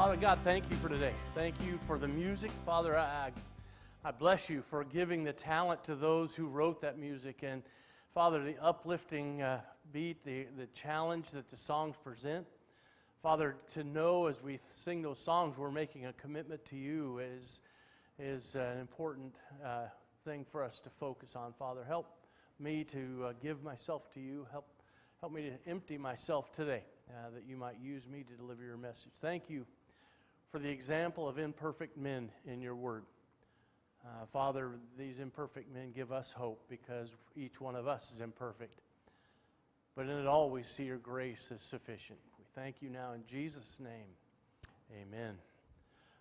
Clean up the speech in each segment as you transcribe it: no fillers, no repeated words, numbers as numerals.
Father God, thank you for today. Thank you for the music. Father, I bless you for giving the talent to those who wrote that music. And Father, the uplifting beat, the challenge that the songs present. Father, to know as we sing those songs, we're making a commitment to you is an important thing for us to focus on. Father, help me to give myself to you. Help me to empty myself today, that you might use me to deliver your message. Thank you for the example of imperfect men in your word. Father, these imperfect men give us hope because each one of us is imperfect. But in it all, we see your grace is sufficient. We thank you now in Jesus' name. Amen.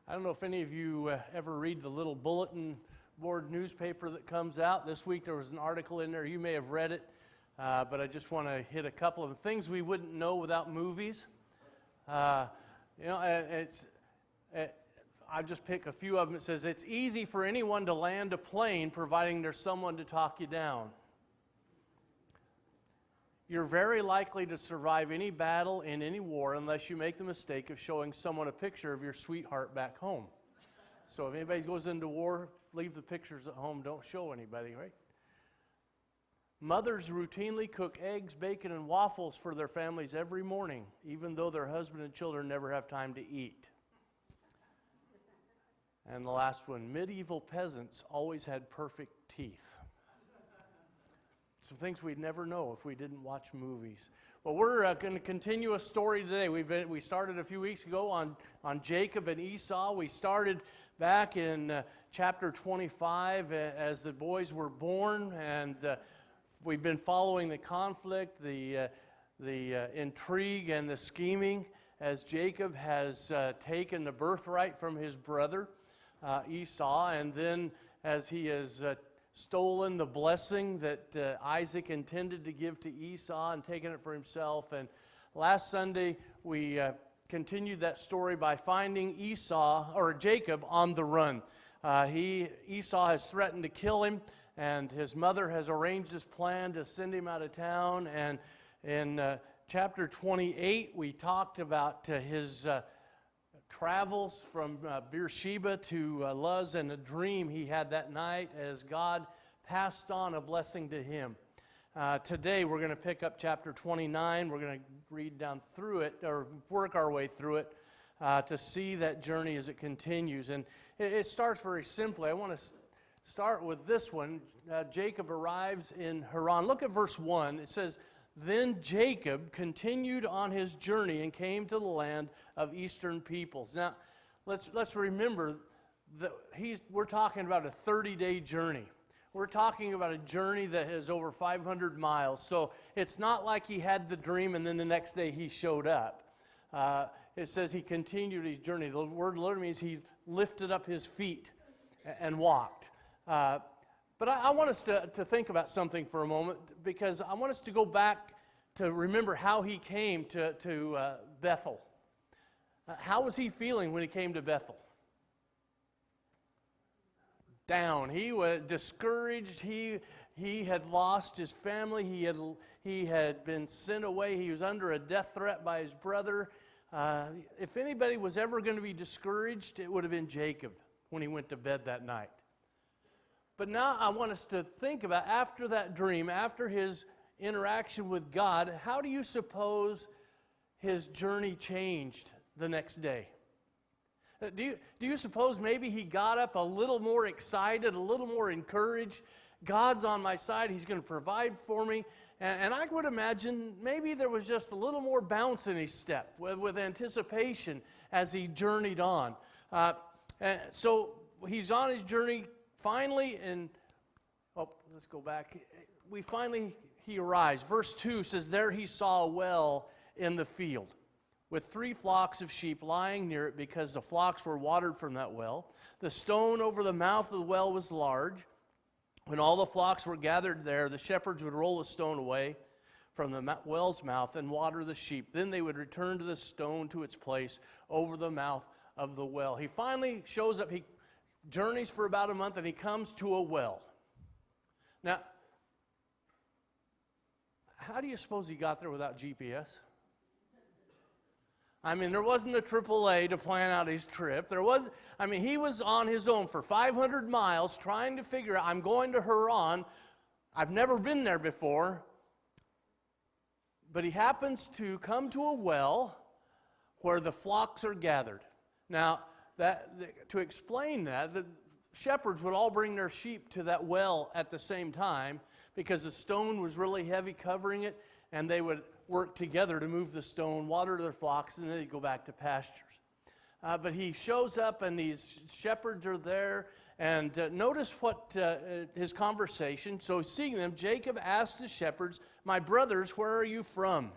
I don't know if any of you ever read the little bulletin board newspaper that comes out. This week there was an article in there. You may have read it, but I just want to hit a couple of things we wouldn't know without movies. I just pick a few of them. It says, it's easy for anyone to land a plane providing there's someone to talk you down. You're very likely to survive any battle in any war unless you make the mistake of showing someone a picture of your sweetheart back home. So if anybody goes into war, leave the pictures at home. Don't show anybody, right? Mothers routinely cook eggs, bacon, and waffles for their families every morning, even though their husband and children never have time to eat. And the last one, medieval peasants always had perfect teeth. Some things we'd never know if we didn't watch movies. Well, we're going to continue a story today. We started a few weeks ago on Jacob and Esau. We started back in chapter 25 as the boys were born, and we've been following the conflict, the intrigue, and the scheming as Jacob has taken the birthright from his brother Esau, and then as he has stolen the blessing that Isaac intended to give to Esau and taken it for himself. And last Sunday we continued that story by finding Jacob on the run. Esau has threatened to kill him, and his mother has arranged this plan to send him out of town. And in chapter 28 we talked about his travels from Beersheba to Luz, and a dream he had that night as God passed on a blessing to him. Today we're going to pick up chapter 29. We're going to read down through it, or work our way through it, to see that journey as it continues. And it starts very simply. I want to start with this one. Jacob arrives in Haran. Look at verse 1. It says, then Jacob continued on his journey and came to the land of eastern peoples. Now, let's remember that we're talking about a 30-day journey. We're talking about a journey that is over 500 miles. So it's not like he had the dream and then the next day he showed up. It says he continued his journey. The word literally means he lifted up his feet and walked. But I want us to think about something for a moment, because I want us to go back to remember how he came to Bethel. How was he feeling when he came to Bethel? Down. He was discouraged. He had lost his family. He had been sent away. He was under a death threat by his brother. If anybody was ever going to be discouraged, it would have been Jacob when he went to bed that night. But now I want us to think about, after that dream, after his interaction with God, how do you suppose his journey changed the next day? Do you suppose maybe he got up a little more excited, a little more encouraged? God's on my side. He's going to provide for me. And I would imagine maybe there was just a little more bounce in his step with anticipation as he journeyed on. So he's on his journey. Finally, let's go back. He arrives. Verse 2 says, there he saw a well in the field with 3 flocks of sheep lying near it, because the flocks were watered from that well. The stone over the mouth of the well was large. When all the flocks were gathered there, the shepherds would roll the stone away from the well's mouth and water the sheep. Then they would return to the stone to its place over the mouth of the well. He finally shows up. He journeys for about a month, and he comes to a well. Now, how do you suppose he got there without GPS? I mean, there wasn't a AAA to plan out his trip. He was on his own for 500 miles trying to figure out, I'm going to Haran. I've never been there before. But he happens to come to a well where the flocks are gathered. Now, to explain that, the shepherds would all bring their sheep to that well at the same time because the stone was really heavy covering it, and they would work together to move the stone, water their flocks, and then they'd go back to pastures. But he shows up, and these shepherds are there, and notice what his conversation. So seeing them, Jacob asked the shepherds, "My brothers, where are you from?"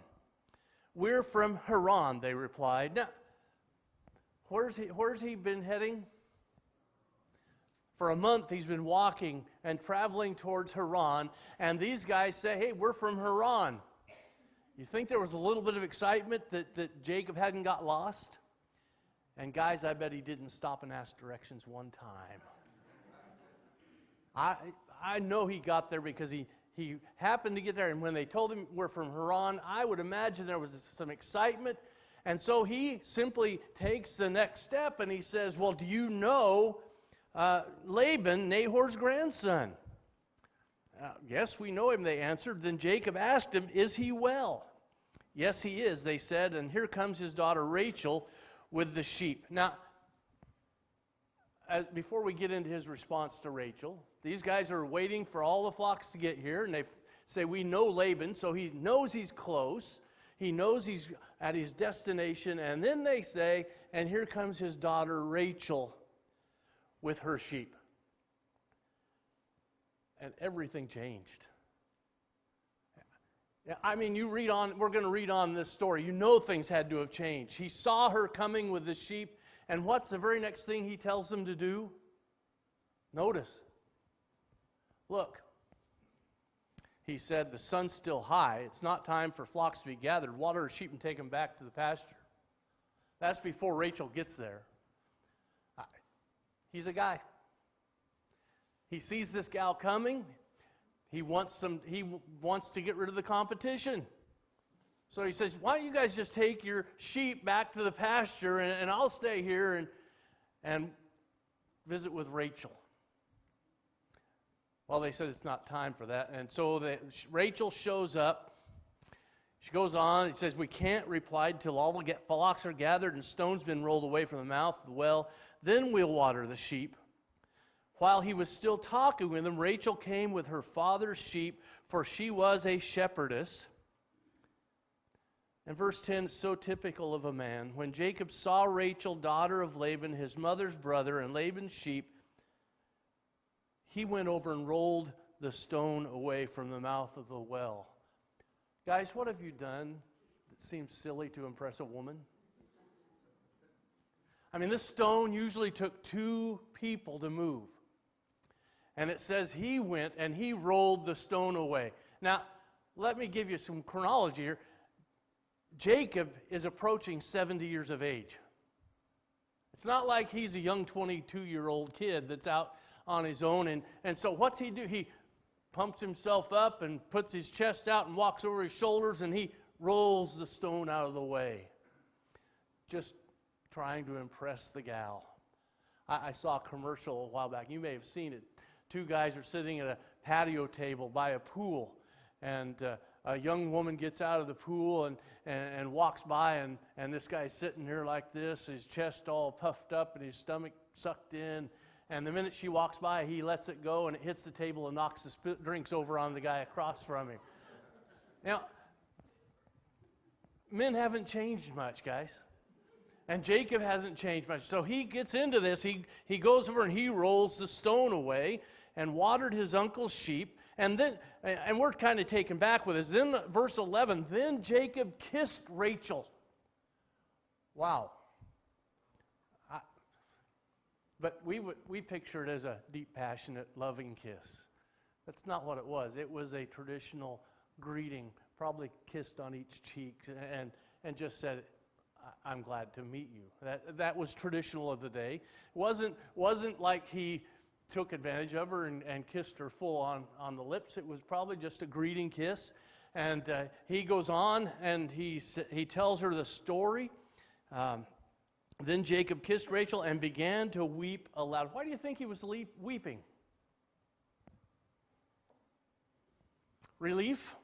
"We're from Haran," they replied. Now, where's he been heading? For a month he's been walking and traveling towards Haran, and these guys say, "Hey, we're from Haran." You think there was a little bit of excitement that Jacob hadn't got lost? And guys, I bet he didn't stop and ask directions one time. I know he got there because he happened to get there, and when they told him we're from Haran, I would imagine there was some excitement. And so he simply takes the next step and he says, "Well, do you know Laban, Nahor's grandson?" "Yes, we know him," they answered. Then Jacob asked him, "Is he well?" "Yes, he is," they said, "and here comes his daughter Rachel with the sheep." Now, before we get into his response to Rachel, these guys are waiting for all the flocks to get here, and they say, "We know Laban," so he knows he's close. He knows he's at his destination, and then they say, "And here comes his daughter Rachel with her sheep." And everything changed. I mean, we're going to read on this story. You know things had to have changed. He saw her coming with the sheep, and what's the very next thing he tells them to do? Notice. Look. He said, "The sun's still high. It's not time for flocks to be gathered. Water her sheep and take them back to the pasture." That's before Rachel gets there. He's a guy. He sees this gal coming. He wants to get rid of the competition. So he says, "Why don't you guys just take your sheep back to the pasture, and I'll stay here and visit with Rachel." Well, they said it's not time for that. And so Rachel shows up. She goes on. It says, "We can't reply until all the flocks are gathered and stones been rolled away from the mouth of the well. Then we'll water the sheep." While he was still talking with them, Rachel came with her father's sheep, for she was a shepherdess. And verse 10 is so typical of a man. When Jacob saw Rachel, daughter of Laban, his mother's brother, and Laban's sheep, he went over and rolled the stone away from the mouth of the well. Guys, what have you done that seems silly to impress a woman? I mean, this stone usually took 2 people to move. And it says he went and he rolled the stone away. Now, let me give you some chronology here. Jacob is approaching 70 years of age. It's not like he's a young 22-year-old kid that's out on his own. And so what's he do? He pumps himself up and puts his chest out and walks over his shoulders, and he rolls the stone out of the way. Just trying to impress the gal. I saw a commercial a while back. You may have seen it. 2 guys are sitting at a patio table by a pool, and a young woman gets out of the pool and walks by, and this guy's sitting here like this, his chest all puffed up and his stomach sucked in. And the minute she walks by, he lets it go, and it hits the table and knocks the drinks over on the guy across from him. Now, men haven't changed much, guys. And Jacob hasn't changed much. So he gets into this. He goes over and he rolls the stone away and watered his uncle's sheep. And we're kind of taken back with this. Then verse 11, then Jacob kissed Rachel. Wow. But we picture it as a deep, passionate, loving kiss. That's not what it was. It was a traditional greeting, probably kissed on each cheek and just said, "I'm glad to meet you." That was traditional of the day. It wasn't like he took advantage of her and kissed her full on the lips. It was probably just a greeting kiss. And he goes on and he tells her the story. Then Jacob kissed Rachel and began to weep aloud. Why do you think he was weeping? Relief?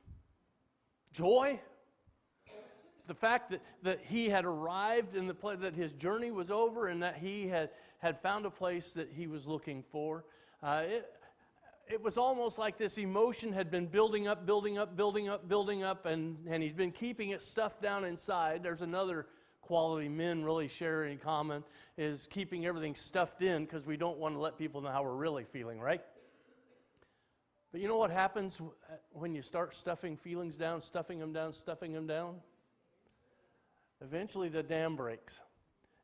Joy? The fact that he had arrived in the place, that his journey was over, and that he had found a place that he was looking for. It was almost like this emotion had been building up, and he's been keeping it stuffed down inside. There's another quality men really share in common, is keeping everything stuffed in, because we don't want to let people know how we're really feeling, right? But you know what happens when you start stuffing feelings down, stuffing them down? Eventually the dam breaks.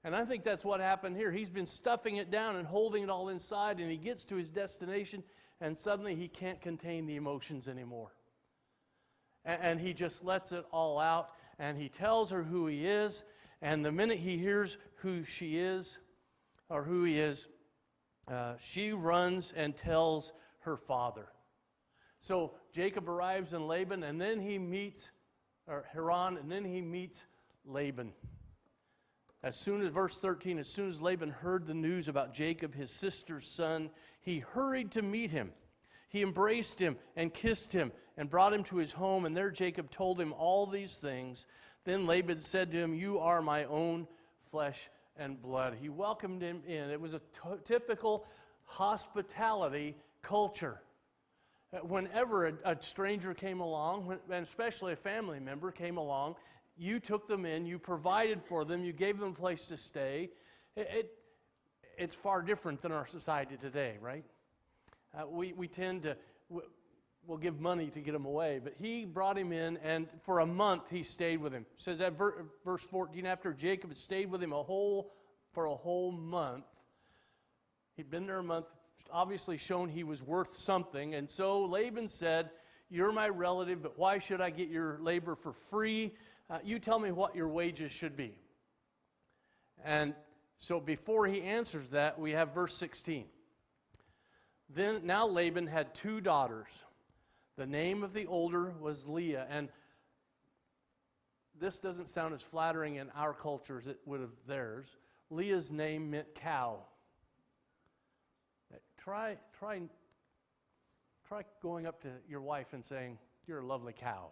And I think that's what happened here. He's been stuffing it down and holding it all inside, and he gets to his destination, and suddenly he can't contain the emotions anymore. And he just lets it all out, and he tells her who he is, and the minute he hears who she is, or who he is, she runs and tells her father. So Jacob arrives in Laban, and then he meets, or Haran, and then he meets Laban. As soon as, verse 13, as soon as Laban heard the news about Jacob, his sister's son, he hurried to meet him. He embraced him and kissed him and brought him to his home, and there Jacob told him all these things. Then Laban said to him, "You are my own flesh and blood." He welcomed him in. It was a typical hospitality culture. Whenever a stranger came along, and especially a family member came along, you took them in, you provided for them, you gave them a place to stay. It's far different than our society today, right? We tend to, we'll give money to get them away. But he brought him in, and for a month he stayed with him. It says at verse 14, after Jacob had stayed with him for a whole month, he'd been there a month, obviously shown he was worth something. And so Laban said, "You're my relative, but why should I get your labor for free? You tell me what your wages should be." And so before he answers that, we have verse 16. Now Laban had 2 daughters. The name of the older was Leah. And this doesn't sound as flattering in our culture as it would have theirs. Leah's name meant cow. Try going up to your wife and saying, "You're a lovely cow."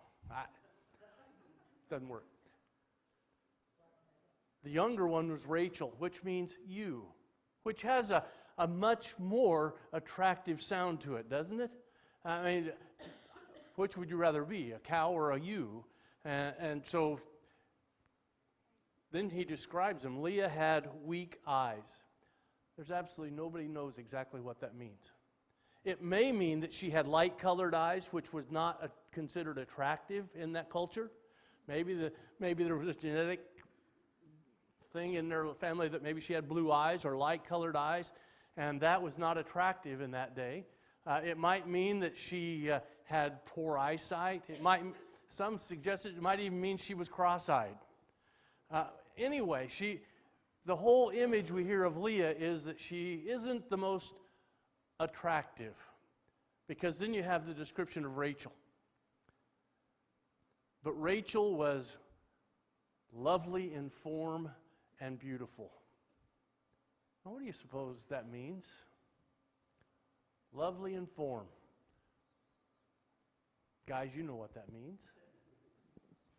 Doesn't work. The younger one was Rachel, which means you, which has a much more attractive sound to it, doesn't it? I mean, which would you rather be, a cow or a ewe? And so then he describes them. Leah had weak eyes. There's absolutely nobody knows exactly what that means. It may mean that she had light-colored eyes, which was not considered attractive in that culture. Maybe there was a genetic thing in their family that maybe she had blue eyes or light-colored eyes, and that was not attractive in that day. It might mean that she had poor eyesight. Some suggested it might even mean she was cross-eyed. Anyway, the whole image we hear of Leah is that she isn't the most attractive, because then you have the description of Rachel. But Rachel was lovely in form and beautiful. Now, what do you suppose that means? Lovely in form. Guys, you know what that means.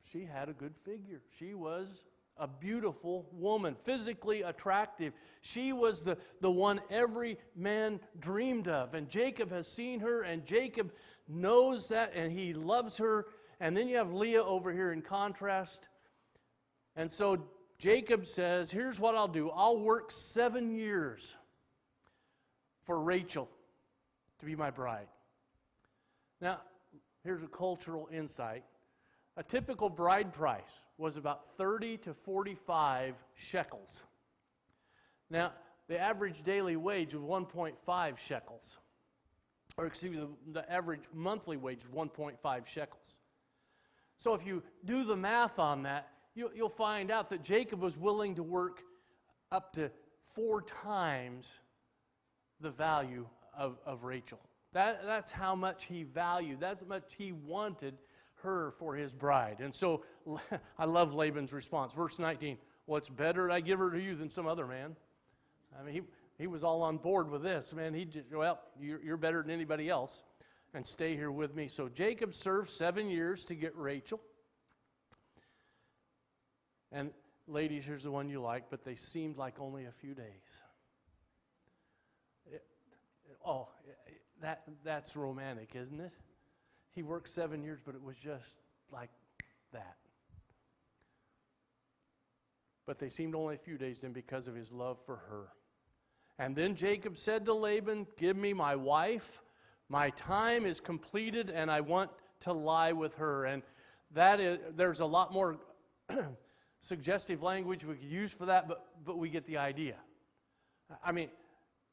She had a good figure. She was a beautiful woman, physically attractive. She was the one every man dreamed of. And Jacob has seen her, and Jacob knows that, and he loves her. And then you have Leah over here in contrast. And so Jacob says, "Here's what I'll do. I'll work 7 years for Rachel to be my bride." Now, here's a cultural insight. A typical bride price was about 30 to 45 shekels. Now, the average daily wage was 1.5 shekels. Or excuse me, the average monthly wage was 1.5 shekels. So if you do the math on that, you'll find out that Jacob was willing to work up to 4 times the value of Rachel. That's how much he valued, that's how much he wanted her for his bride. And so I love Laban's response. Verse 19, Well, it's better I give her to you than some other man. I mean, he was all on board with this. Man, he just, well, you're better than anybody else, and stay here with me. So Jacob served 7 years to get Rachel. And ladies, here's the one you like, but they seemed like only a few days. That's romantic, isn't it? He worked 7 years, but it was just like that. But they seemed only a few days then because of his love for her. And then Jacob said to Laban, give me my wife. My time is completed, and I want to lie with her. And there's a lot more suggestive language we could use for that, but we get the idea. I mean,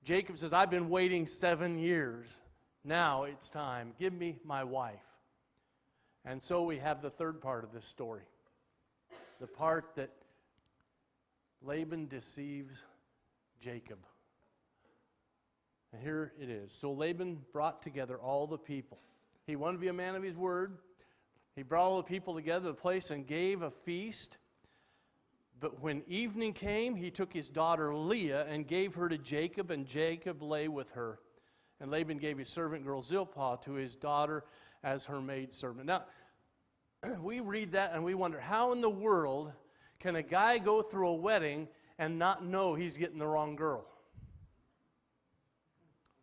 Jacob says, I've been waiting 7 years. Now it's time. Give me my wife. And so we have the third part of this story. The part that Laban deceives Jacob. And here it is. So Laban brought together all the people. He wanted to be a man of his word. He brought all the people together to the place and gave a feast. But when evening came, he took his daughter Leah and gave her to Jacob, and Jacob lay with her. And Laban gave his servant girl Zilpah to his daughter as her maidservant. Now, we read that and we wonder, how in the world can a guy go through a wedding and not know he's getting the wrong girl?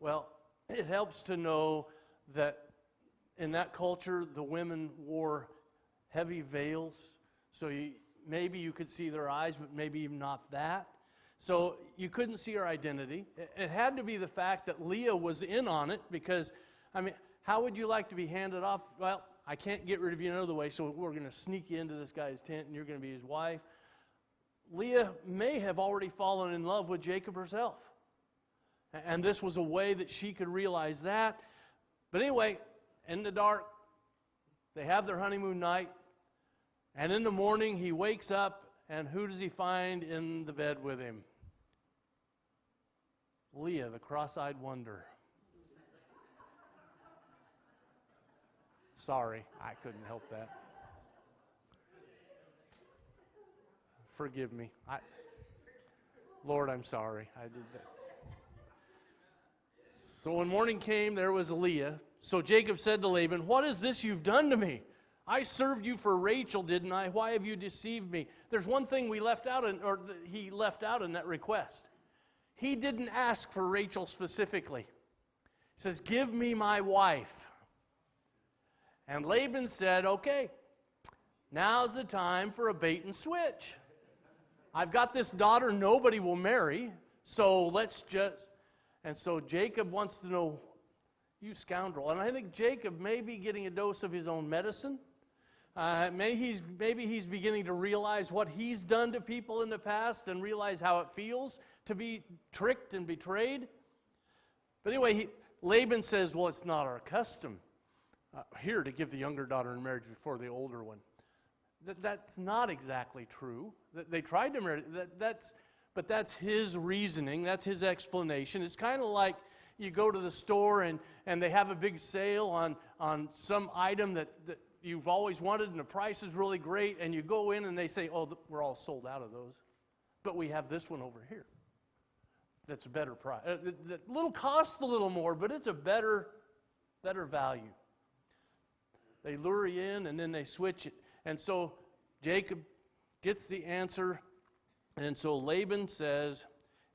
Well, it helps to know that in that culture, the women wore heavy veils. So maybe you could see their eyes, but maybe even not that. So you couldn't see her identity. It had to be the fact that Leah was in on it because, I mean, how would you like to be handed off? Well, I can't get rid of you another way, so we're going to sneak you into this guy's tent and you're going to be his wife. Leah may have already fallen in love with Jacob herself. And this was a way that she could realize that. But anyway, in the dark, they have their honeymoon night. And in the morning, he wakes up, and who does he find in the bed with him? Leah, the cross-eyed wonder. Sorry, I couldn't help that. Forgive me. Lord, I'm sorry. I did that. So when morning came, there was Leah. So Jacob said to Laban, what is this you've done to me? I served you for Rachel, didn't I? Why have you deceived me? There's one thing he left out in that request. He didn't ask for Rachel specifically. He says, give me my wife. And Laban said, okay, now's the time for a bait and switch. I've got this daughter nobody will marry, so let's just... And so Jacob wants to know, you scoundrel. And I think Jacob may be getting a dose of his own medicine. Maybe he's beginning to realize what he's done to people in the past and realize how it feels to be tricked and betrayed. But anyway, Laban says, well, it's not our custom here to give the younger daughter in marriage before the older one. That's not exactly true. They tried to marry, but that's his reasoning, that's his explanation. It's kind of like you go to the store and they have a big sale on some item that you've always wanted and the price is really great, and you go in and they say, oh, we're all sold out of those. But we have this one over here that's a better price. The little costs a little more, but it's a better value. They lure you in and then they switch it. And so Jacob gets the answer. And so Laban says,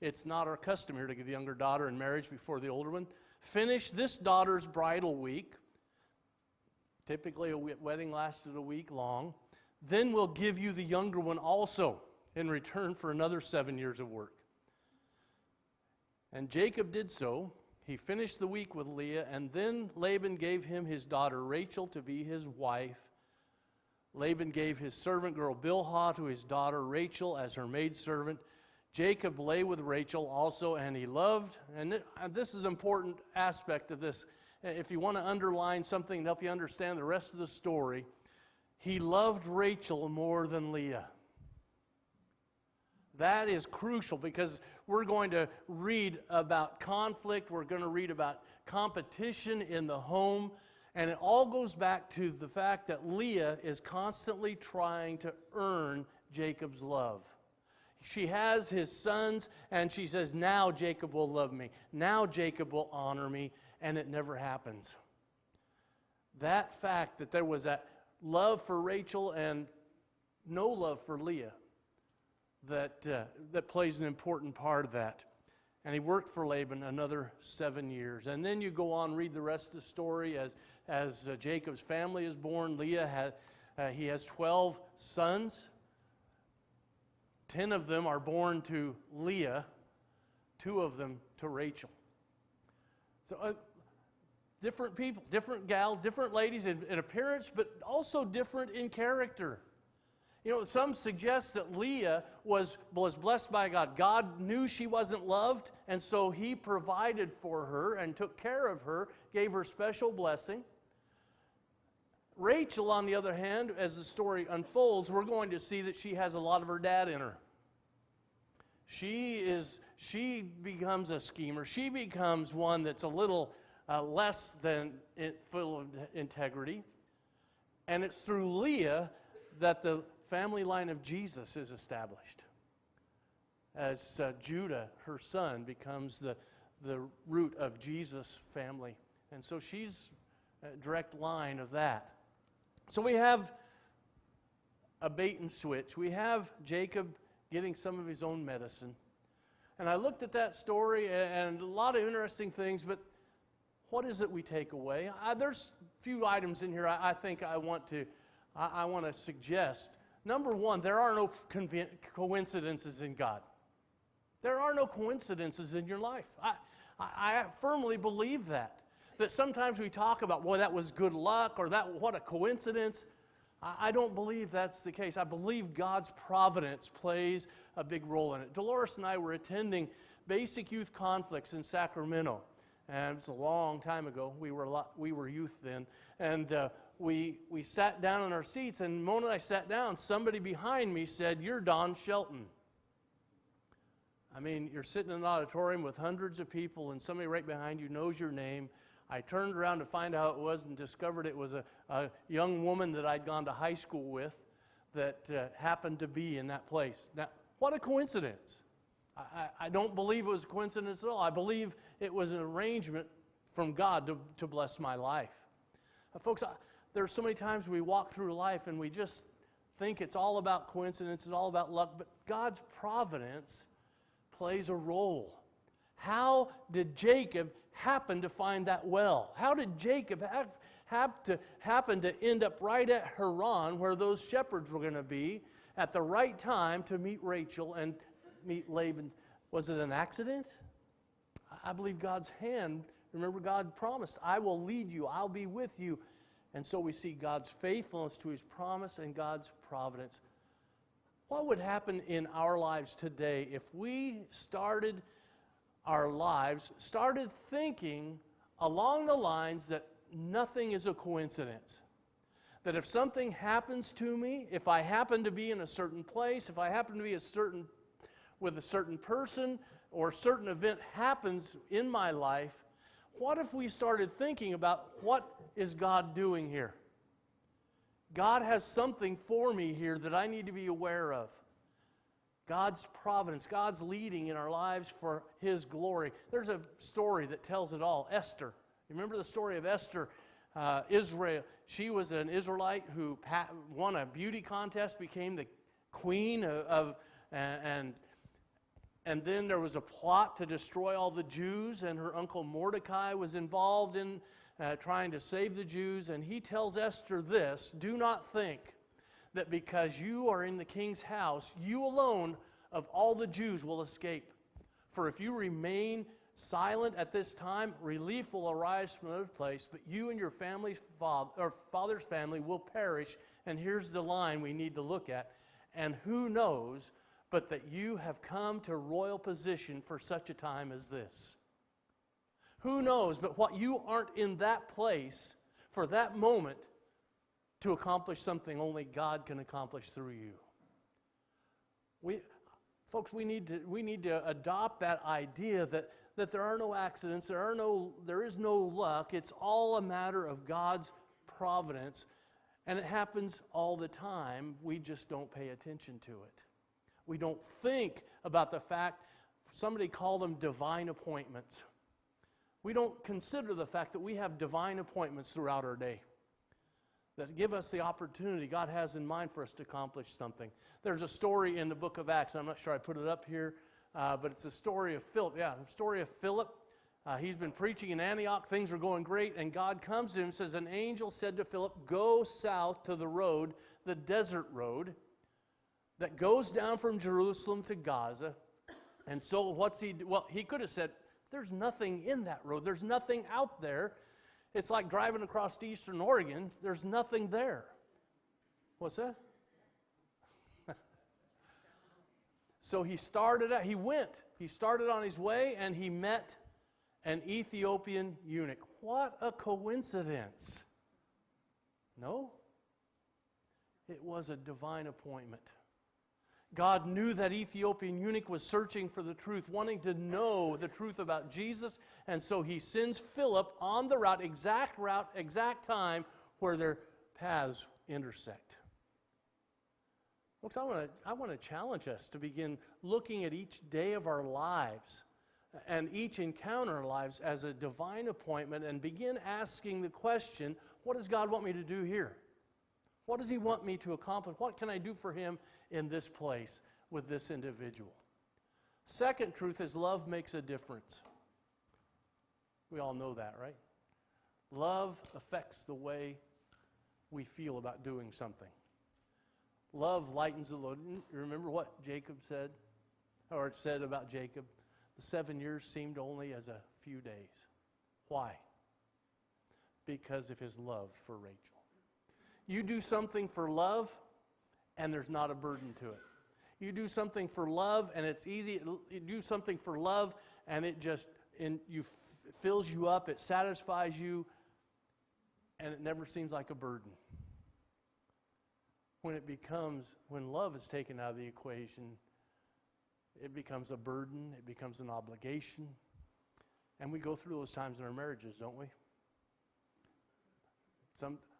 it's not our custom here to give the younger daughter in marriage before the older one. Finish this daughter's bridal week. Typically a wedding lasted a week long. Then we'll give you the younger one also in return for another 7 years of work. And Jacob did so. He finished the week with Leah, and then Laban gave him his daughter Rachel to be his wife. Laban gave his servant girl Bilhah to his daughter Rachel as her maidservant. Jacob lay with Rachel also, and he loved, and this is an important aspect of this. If you want to underline something to help you understand the rest of the story, he loved Rachel more than Leah. That is crucial because we're going to read about conflict, we're going to read about competition in the home, and it all goes back to the fact that Leah is constantly trying to earn Jacob's love. she has his sons, and she says, now Jacob will love me. Now Jacob will honor me, and it never happens. That fact that there was that love for Rachel and no love for Leah, that plays an important part of that. And he worked for Laban another 7 years. And then you go on, read the rest of the story. As Jacob's family is born, he has 12 sons. 10 of them are born to Leah, 2 of them to Rachel. So different people, different gals, different ladies in appearance, but also different in character. You know, some suggest that Leah was blessed by God. God knew she wasn't loved, and so he provided for her and took care of her, gave her special blessing. Rachel, on the other hand, as the story unfolds, we're going to see that she has a lot of her dad in her. She becomes a schemer. She becomes one that's a little less than full of integrity. And it's through Leah that the family line of Jesus is established. As Judah, her son, becomes the root of Jesus' family. And so she's a direct line of that. So we have a bait and switch. We have Jacob getting some of his own medicine. And I looked at that story and a lot of interesting things, but what is it we take away? There's a few items in here I think I want to suggest. Number one, there are no coincidences in God. There are no coincidences in your life. I firmly believe that sometimes we talk about, well, that was good luck, or what a coincidence. I don't believe that's the case. I believe God's providence plays a big role in it. Dolores and I were attending Basic Youth Conflicts in Sacramento, and it was a long time ago. We were youth then, and we sat down in our seats, and the moment I sat down, somebody behind me said, "You're Don Shelton." I mean, you're sitting in an auditorium with hundreds of people, and somebody right behind you knows your name. I turned around to find out who it was and discovered it was a young woman that I'd gone to high school with that happened to be in that place. Now, what a coincidence. I don't believe it was a coincidence at all. I believe it was an arrangement from God to bless my life. Folks, there are so many times we walk through life and we just think it's all about coincidence, it's all about luck, but God's providence plays a role. How did Jacob happen to find that well? How did Jacob happen to end up right at Haran, where those shepherds were going to be, at the right time to meet Rachel and meet Laban? Was it an accident? I believe God's hand. Remember, God promised, I will lead you, I'll be with you. And so we see God's faithfulness to his promise and God's providence. What would happen in our lives today if we started thinking along the lines that nothing is a coincidence? That if something happens to me, if I happen to be in a certain place, if I happen to be with a certain person, or a certain event happens in my life, what if we started thinking about what is God doing here? God has something for me here that I need to be aware of. God's providence, God's leading in our lives for his glory. There's a story that tells it all. Esther. You remember the story of Esther? Israel. She was an Israelite who won a beauty contest, became the queen and then there was a plot to destroy all the Jews, and her uncle Mordecai was involved in trying to save the Jews. And he tells Esther this: do not think that because you are in the king's house, you alone of all the Jews will escape. For if you remain silent at this time, relief will arise from another place, but you and your father's family will perish. And here's the line we need to look at. And who knows but that you have come to royal position for such a time as this? Who knows but what you aren't in that place for that moment to accomplish something only God can accomplish through you. Folks, we need to adopt that idea that there are no accidents, there is no luck. It's all a matter of God's providence, and it happens all the time. We just don't pay attention to it. We don't think about the fact, somebody called them divine appointments. We don't consider the fact that we have divine appointments throughout our day that give us the opportunity God has in mind for us to accomplish something. There's a story in the book of Acts. I'm not sure I put it up here, but it's a story of Philip. Yeah, the story of Philip. He's been preaching in Antioch. Things are going great, and God comes to him and says, an angel said to Philip, go south to the road, the desert road, that goes down from Jerusalem to Gaza. And so what's he do? Well, he could have said, there's nothing in that road. There's nothing out there. It's like driving across eastern Oregon. There's nothing there. What's that? So he started on his way, and he met an Ethiopian eunuch. What a coincidence. No? It was a divine appointment. God knew that Ethiopian eunuch was searching for the truth, wanting to know the truth about Jesus, and so he sends Philip on the route, exact time where their paths intersect. Folks, I want to challenge us to begin looking at each day of our lives and each encounter in our lives as a divine appointment, and begin asking the question, what does God want me to do here? What does he want me to accomplish? What can I do for him in this place with this individual? Second truth is love makes a difference. We all know that, right? Love affects the way we feel about doing something. Love lightens the load. Remember what Jacob said? Or it said about Jacob? The 7 years seemed only as a few days. Why? Because of his love for Rachel. You do something for love, and there's not a burden to it. You do something for love, and it's easy. You do something for love, and it just fills you up. It satisfies you, and it never seems like a burden. When love is taken out of the equation, it becomes a burden. It becomes an obligation, and we go through those times in our marriages, don't we?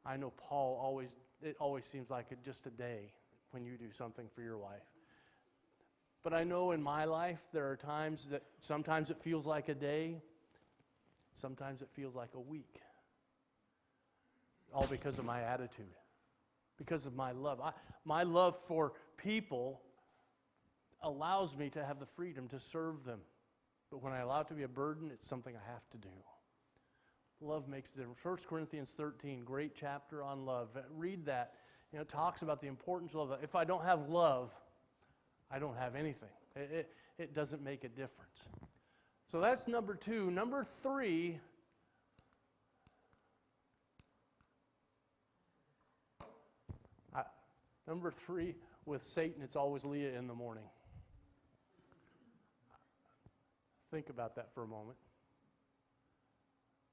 I know it always seems like just a day when you do something for your wife. But I know in my life there are times that sometimes it feels like a day, sometimes it feels like a week. All because of my attitude, because of my love. My love for people allows me to have the freedom to serve them. But when I allow it to be a burden, it's something I have to do. Love makes a difference. 1 Corinthians 13, great chapter on love. Read that. It talks about the importance of love. If I don't have love, I don't have anything. It doesn't make a difference. So that's number 2. Number 3, with Satan, it's always Leah in the morning. Think about that for a moment.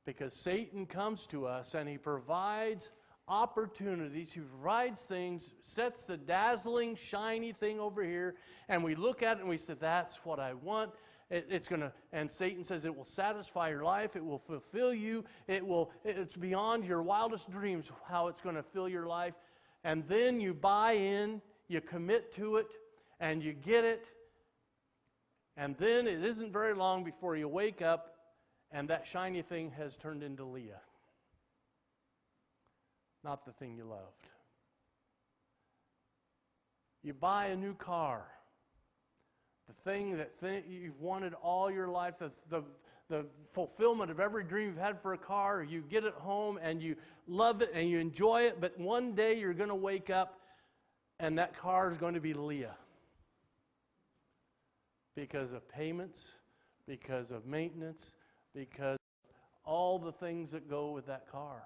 Because Satan comes to us and he provides opportunities, he provides things, sets the dazzling, shiny thing over here, and we look at it and we say, that's what I want. And Satan says it will satisfy your life, it will fulfill you, it's beyond your wildest dreams how it's going to fill your life. And then you buy in, you commit to it, and you get it, and then it isn't very long before you wake up and that shiny thing has turned into Leah. Not the thing you loved. You buy a new car. The thing that you've wanted all your life, the fulfillment of every dream you've had for a car, you get it home and you love it and you enjoy it, but one day you're going to wake up and that car is going to be Leah. Because of payments, because of maintenance, because of all the things that go with that car.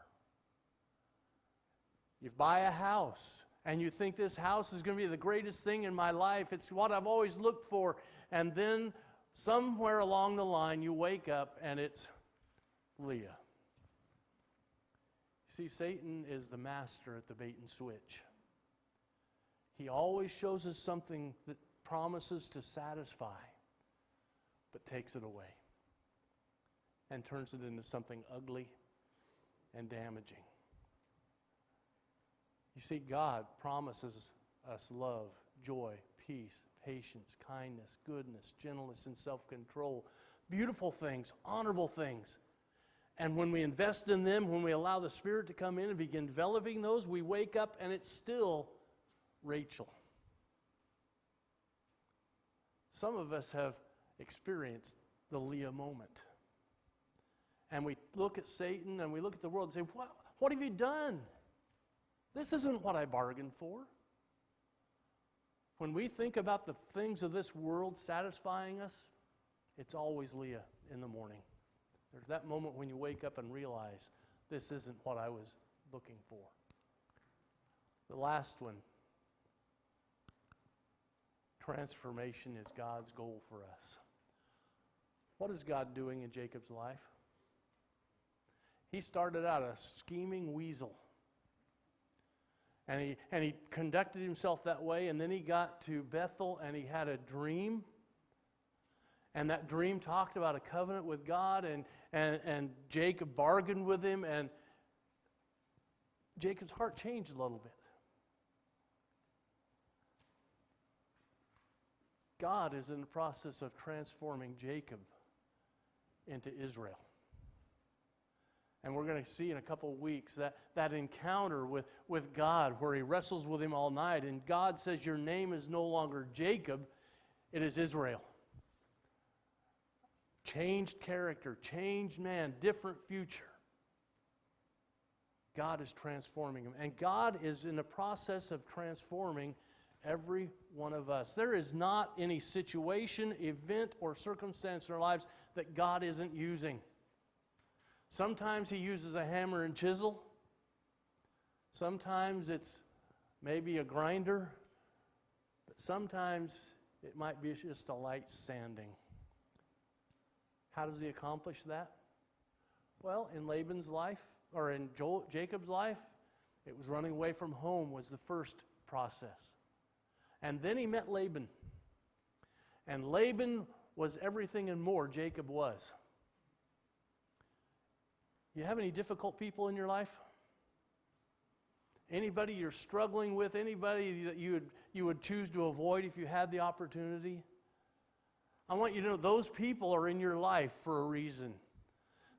You buy a house, and you think this house is going to be the greatest thing in my life. It's what I've always looked for. And then somewhere along the line, you wake up, and it's Leah. See, Satan is the master at the bait and switch. He always shows us something that promises to satisfy, but takes it away and turns it into something ugly and damaging. You see, God promises us love, joy, peace, patience, kindness, goodness, gentleness, and self-control. Beautiful things, honorable things. And when we invest in them, when we allow the Spirit to come in and begin developing those, we wake up and it's still Rachel. Some of us have experienced the Leah moment. And we look at Satan and we look at the world and say, what have you done? This isn't what I bargained for. When we think about the things of this world satisfying us, it's always Leah in the morning. There's that moment when you wake up and realize, this isn't what I was looking for. The last one, transformation is God's goal for us. What is God doing in Jacob's life? He started out a scheming weasel. And he conducted himself that way, and then he got to Bethel and he had a dream. And that dream talked about a covenant with God, and Jacob bargained with him, and Jacob's heart changed a little bit. God is in the process of transforming Jacob into Israel. And we're going to see in a couple of weeks that encounter with God where he wrestles with him all night. And God says, your name is no longer Jacob, it is Israel. Changed character, changed man, different future. God is transforming him. And God is in the process of transforming every one of us. There is not any situation, event, or circumstance in our lives that God isn't using. Sometimes he uses a hammer and chisel. Sometimes it's maybe a grinder. But sometimes it might be just a light sanding. How does he accomplish that? Well, in Laban's life, or in Jacob's life, it was running away from home was the first process. And then he met Laban. And Laban was everything and more Jacob was. You have any difficult people in your life? Anybody you're struggling with? Anybody that you would choose to avoid if you had the opportunity? I want you to know those people are in your life for a reason.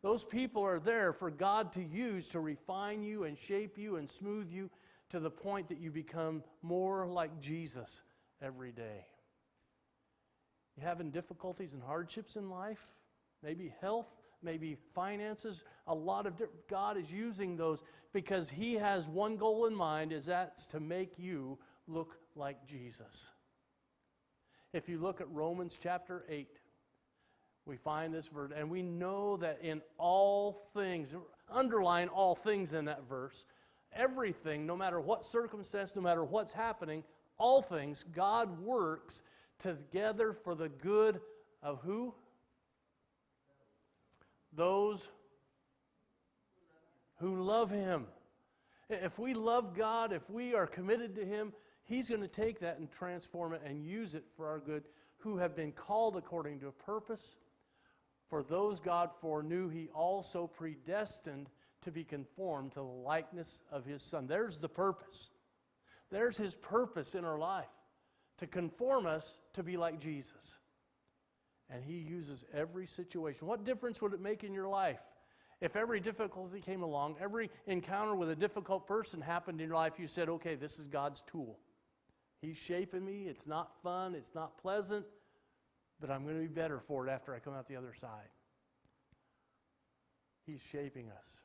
Those people are there for God to use to refine you and shape you and smooth you to the point that you become more like Jesus every day. You having difficulties and hardships in life? Maybe health? Maybe finances, a lot of different. God is using those because he has one goal in mind, is that's to make you look like Jesus. If you look at Romans chapter 8, we find this verse, and we know that in all things, underline all things in that verse, everything, no matter what circumstance, no matter what's happening, all things, God works together for the good of who? Those who love him. If we love God, if we are committed to him, he's going to take that and transform it and use it for our good, who have been called according to a purpose. For those God foreknew, he also predestined to be conformed to the likeness of his Son. There's the purpose. There's his purpose in our life, to conform us to be like Jesus. And he uses every situation. What difference would it make in your life if every difficulty came along, every encounter with a difficult person happened in your life, you said, okay, this is God's tool. He's shaping me. It's not fun. It's not pleasant. But I'm going to be better for it after I come out the other side. He's shaping us.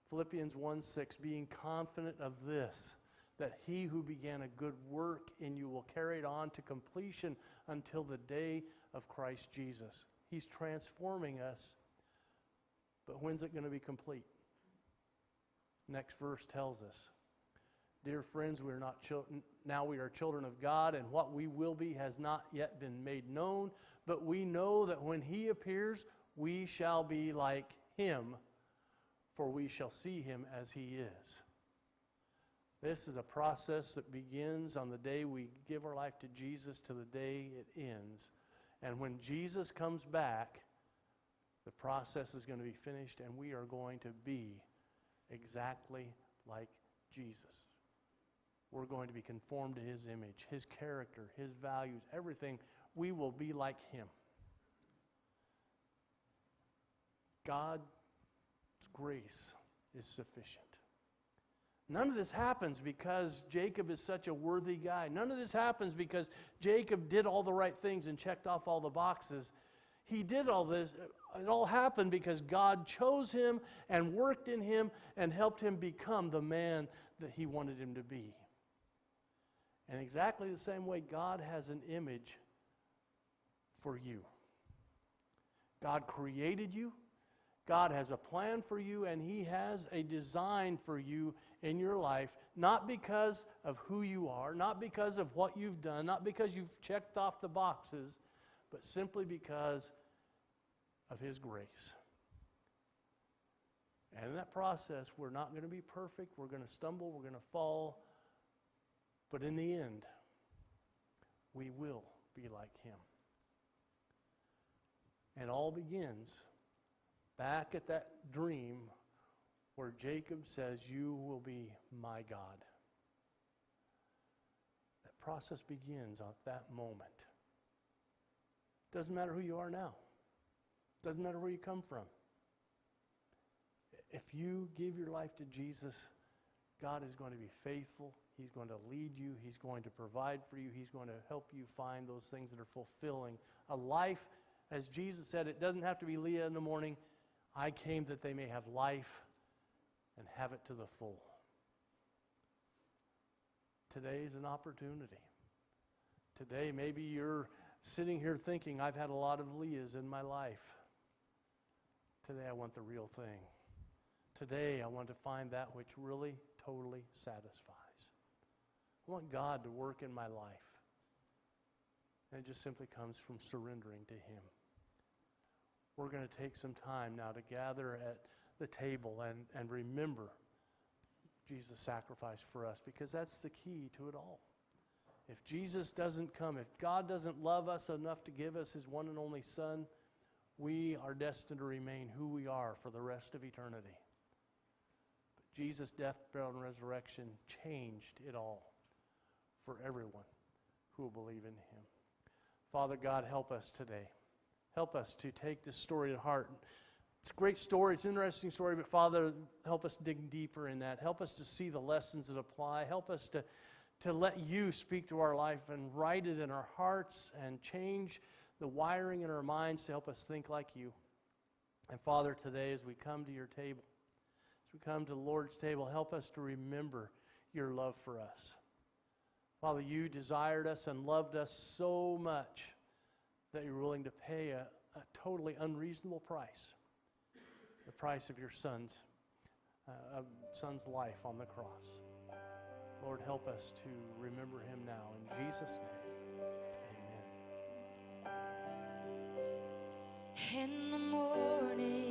Philippians 1:6, being confident of this, that he who began a good work in you will carry it on to completion until the day of Christ Jesus. He's transforming us, but when's it going to be complete? Next verse tells us, dear friends, we are not children, now we are children of God, and what we will be has not yet been made known, but we know that when he appears, we shall be like him, for we shall see him as he is. This is a process that begins on the day we give our life to Jesus to the day it ends. And when Jesus comes back, the process is going to be finished and we are going to be exactly like Jesus. we're going to be conformed to His image, His character, His values, everything. We will be like Him. God's grace is sufficient. None of this happens because Jacob is such a worthy guy. None of this happens because Jacob did all the right things and checked off all the boxes. He did all this. It all happened because God chose him and worked in him and helped him become the man that He wanted him to be. And exactly the same way, God has an image for you. God created you. God has a plan for you, and He has a design for you in your life, not because of who you are, not because of what you've done, not because you've checked off the boxes, but simply because of His grace. And in that process, we're not going to be perfect. We're going to stumble. We're going to fall. But in the end, we will be like Him. And all begins back at that dream where Jacob says, "You will be my God." That process begins at that moment. Doesn't matter who you are now. Doesn't matter where you come from. If you give your life to Jesus, God is going to be faithful. He's going to lead you. He's going to provide for you. He's going to help you find those things that are fulfilling. A life, as Jesus said, it doesn't have to be Leah in the morning. I came that they may have life and have it to the full. Today is an opportunity. Today, maybe you're sitting here thinking, I've had a lot of Leahs in my life. Today, I want the real thing. Today, I want to find that which really, totally satisfies. I want God to work in my life. And it just simply comes from surrendering to Him. We're going to take some time now to gather at the table and remember Jesus' sacrifice for us, because that's the key to it all. If Jesus doesn't come, if God doesn't love us enough to give us His one and only Son, we are destined to remain who we are for the rest of eternity. But Jesus' death, burial, and resurrection changed it all for everyone who will believe in Him. Father God, help us today. Help us to take this story to heart. It's a great story. It's an interesting story, but Father, help us dig deeper in that. Help us to see the lessons that apply. Help us to let You speak to our life and write it in our hearts and change the wiring in our minds to help us think like You. And Father, today as we come to Your table, as we come to the Lord's table, help us to remember Your love for us. Father, You desired us and loved us so much that You're willing to pay a totally unreasonable price, the price of Your Son's life on the cross. Lord, help us to remember Him now. In Jesus' name, amen. In the morning